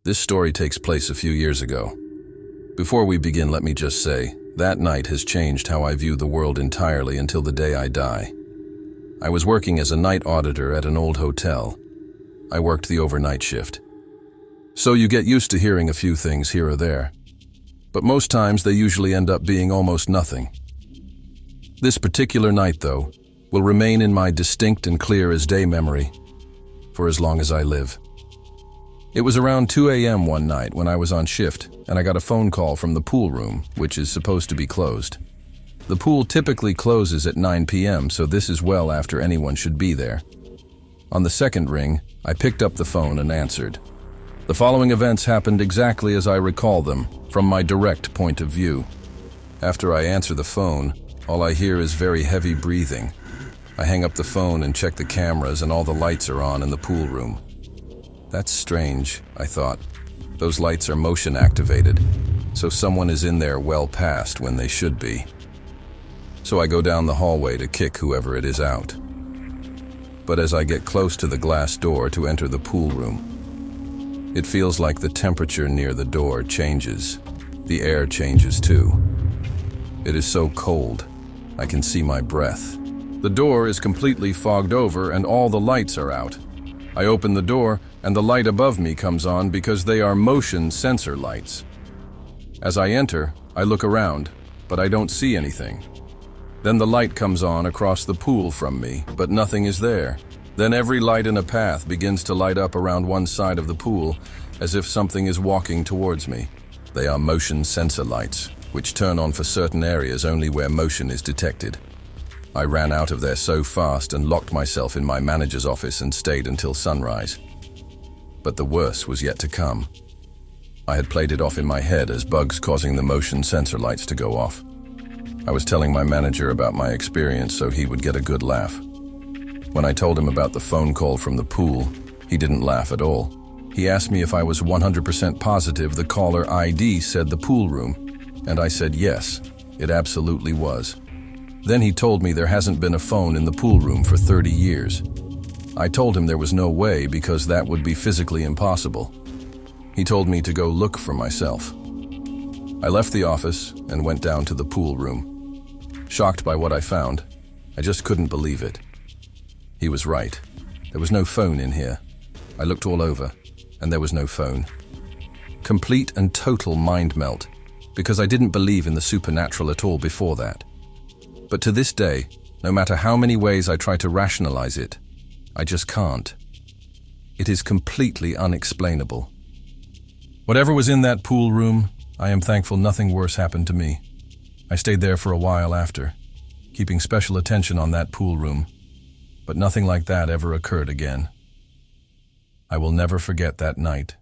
This story takes place a few years ago. Before we begin, let me just say, that night has changed how I view the world entirely until the day I die. I was working as a night auditor at an old hotel. I worked the overnight shift. So you get used to hearing a few things here or there. But most times they usually end up being almost nothing. This particular night, though, will remain in my distinct and clear as day memory for as long as I live. It was around 2 a.m. one night when I was on shift, and I got a phone call from the pool room, which is supposed to be closed. The pool typically closes at 9 p.m., so this is well after anyone should be there. On the second ring, I picked up the phone and answered. The following events happened exactly as I recall them, from my direct point of view. After I answer the phone, all I hear is very heavy breathing. I hang up the phone and check the cameras, and all the lights are on in the pool room. That's strange, I thought. Those lights are motion activated, so someone is in there well past when they should be. So I go down the hallway to kick whoever it is out. But as I get close to the glass door to enter the pool room, it feels like the temperature near the door changes. The air changes too. It is so cold, I can see my breath. The door is completely fogged over and all the lights are out. I open the door and the light above me comes on because they are motion sensor lights. As I enter, I look around, but I don't see anything. Then the light comes on across the pool from me, but nothing is there. Then every light in a path begins to light up around one side of the pool, as if something is walking towards me. They are motion sensor lights, which turn on for certain areas only where motion is detected. I ran out of there so fast and locked myself in my manager's office and stayed until sunrise. But the worst was yet to come. I had played it off in my head as bugs causing the motion sensor lights to go off. I was telling my manager about my experience so he would get a good laugh. When I told him about the phone call from the pool, he didn't laugh at all. He asked me if I was 100% positive the caller ID said the pool room, and I said yes, it absolutely was. Then he told me there hasn't been a phone in the pool room for 30 years. I told him there was no way because that would be physically impossible. He told me to go look for myself. I left the office and went down to the pool room. Shocked by what I found, I just couldn't believe it. He was right. There was no phone in here. I looked all over, and there was no phone. Complete and total mind melt, because I didn't believe in the supernatural at all before that. But to this day, no matter how many ways I try to rationalize it, I just can't. It is completely unexplainable. Whatever was in that pool room, I am thankful nothing worse happened to me. I stayed there for a while after, keeping special attention on that pool room, but nothing like that ever occurred again. I will never forget that night.